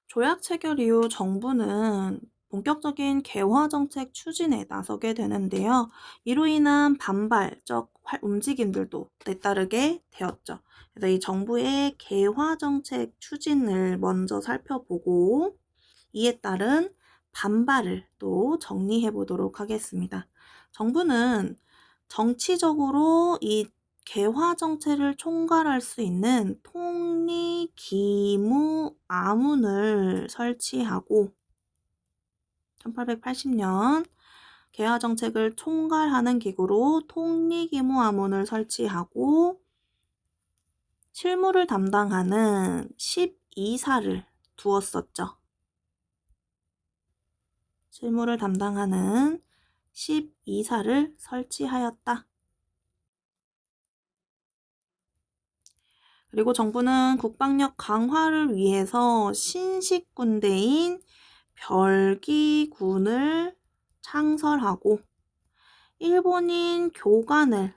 조약 체결 이후 정부는 본격적인 개화 정책 추진에 나서게 되는데요. 이로 인한 반발적 움직임들도 뒤따르게 되었죠. 그래서 이 정부의 개화 정책 추진을 먼저 살펴보고 이에 따른 반발을 또 정리해 보도록 하겠습니다. 정부는 정치적으로 이 개화 정책을 총괄할 수 있는 통리기무아문을 설치하고 1880년 개화 정책을 총괄하는 기구로 통리기무아문을 설치하고 실무를 담당하는 12사를 두었었죠. 실무를 담당하는 12사를 설치하였다. 그리고 정부는 국방력 강화를 위해서 신식 군대인 별기군을 창설하고 일본인 교관을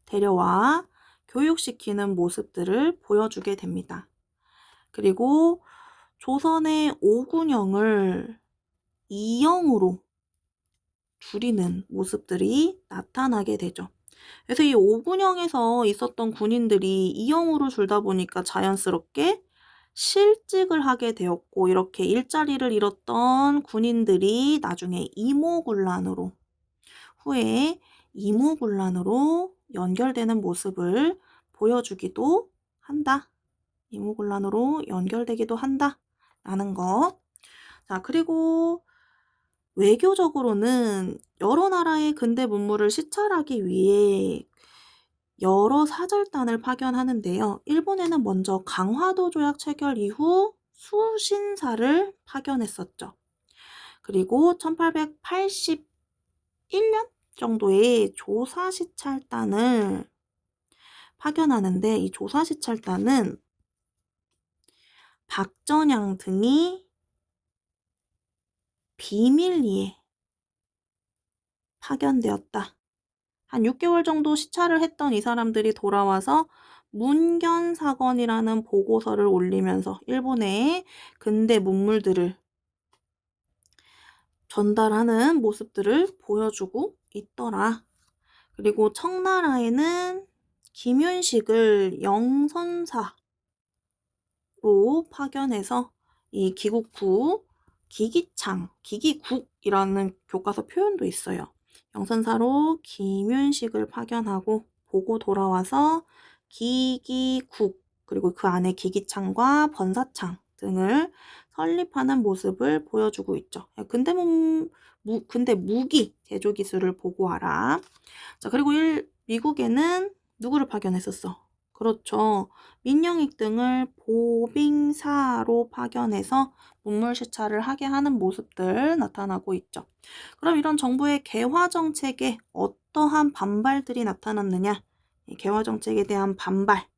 데려와 교육시키는 모습들을 보여주게 됩니다. 그리고 조선의 오군영을 이영으로 줄이는 모습들이 나타나게 되죠. 그래서 이 오군영에서 있었던 군인들이 이영으로 줄다 보니까 자연스럽게 실직을 하게 되었고 이렇게 일자리를 잃었던 군인들이 나중에 이모군란으로 후에 이모군란으로 연결되는 모습을 보여주기도 한다. 이모군란으로 연결되기도 한다. 라는 거. 자, 그리고 외교적으로는 여러 나라의 근대 문물을 시찰하기 위해 여러 사절단을 파견하는데요. 일본에는 먼저 강화도 조약 체결 이후 수신사를 파견했었죠. 그리고 1881년 정도에 조사시찰단을 파견하는데 이 조사시찰단은 박전양 등이 비밀리에 파견되었다. 한 6개월 정도 시찰을 했던 이 사람들이 돌아와서 문견사건이라는 보고서를 올리면서 일본의 근대 문물들을 전달하는 모습들을 보여주고 있더라. 그리고 청나라에는 김윤식을 영선사로 파견해서 이 기국 후 기기국이라는 교과서 표현도 있어요. 영선사로 김윤식을 파견하고 보고 돌아와서 기기국 그리고 그 안에 기기창과 번사창 등을 설립하는 모습을 보여주고 있죠. 근대 무기 제조 기술을 보고하라. 자, 그리고 미국에는 누구를 파견했었어? 그렇죠. 민영익 등을 보빙사로 파견해서 문물 시찰을 하게 하는 모습들 나타나고 있죠. 그럼 이런 정부의 개화 정책에 어떠한 반발들이 나타났느냐? 이 개화 정책에 대한 반발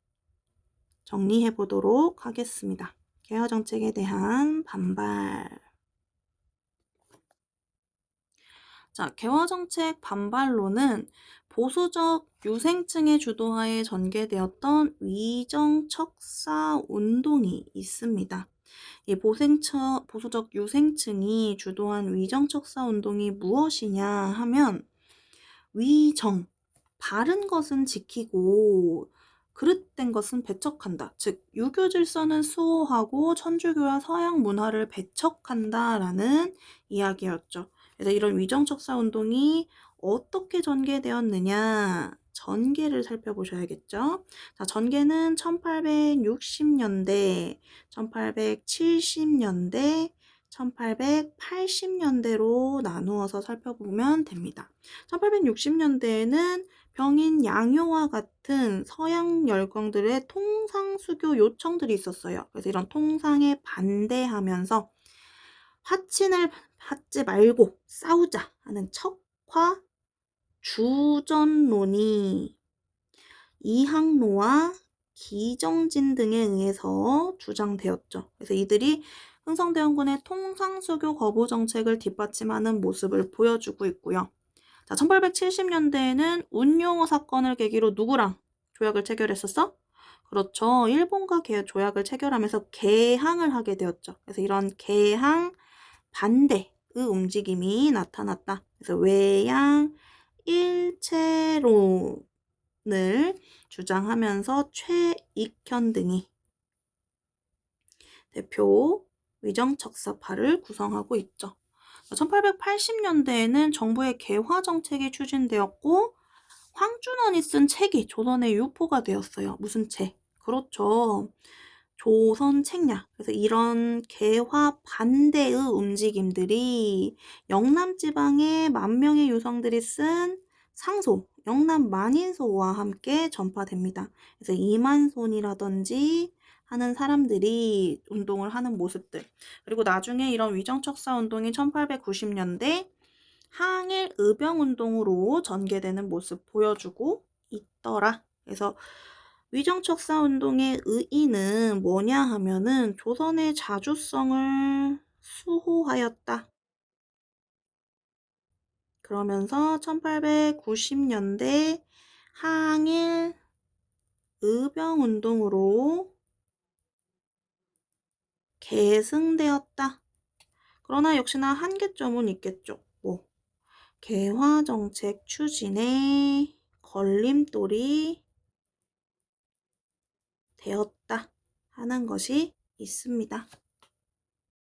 정리해 보도록 하겠습니다. 개화 정책에 대한 반발. 자, 개화 정책 반발로는 보수적 유생층의 주도하에 전개되었던 위정척사 운동이 있습니다. 이 보수적 유생층이 주도한 위정척사 운동이 무엇이냐 하면 위정, 바른 것은 지키고 그릇된 것은 배척한다. 즉 유교 질서는 수호하고 천주교와 서양 문화를 배척한다라는 이야기였죠. 그래서 이런 위정척사 운동이 어떻게 전개되었느냐? 전개를 살펴보셔야겠죠. 자, 전개는 1860년대, 1870년대, 1880년대로 나누어서 살펴보면 됩니다. 1860년대에는 병인 양요와 같은 서양 열강들의 통상수교 요청들이 있었어요. 그래서 이런 통상에 반대하면서 화친을 받지 말고 싸우자 하는 척화 주전론이 이항로와 기정진 등에 의해서 주장되었죠. 그래서 이들이 흥성대원군의 통상수교 거부 정책을 뒷받침하는 모습을 보여주고 있고요. 자, 1870년대에는 운용호 사건을 계기로 누구랑 조약을 체결했었어? 그렇죠. 일본과 조약을 체결하면서 개항을 하게 되었죠. 그래서 이런 개항 반대의 움직임이 나타났다. 그래서 외양 일체론을 주장하면서 최익현 등이 대표 위정척사파를 구성하고 있죠. 1880년대에는 정부의 개화 정책이 추진되었고 황준원이 쓴 책이 조선의 유포가 되었어요. 무슨 책? 그렇죠. 조선 책략. 그래서 이런 개화 반대의 움직임들이 영남 지방의 만 명의 유성들이 쓴 상소, 영남 만인소와 함께 전파됩니다. 그래서 이만손이라든지 하는 사람들이 운동을 하는 모습들. 그리고 나중에 이런 위정척사 운동이 1890년대 항일 의병운동으로 전개되는 모습 보여주고 있더라. 그래서 위정척사 운동의 의의는 뭐냐 하면은 조선의 자주성을 수호하였다. 그러면서 1890년대 항일 의병운동으로 계승되었다. 그러나 역시나 한계점은 있겠죠. 개화정책 추진에 걸림돌이 되었다 하는 것이 있습니다.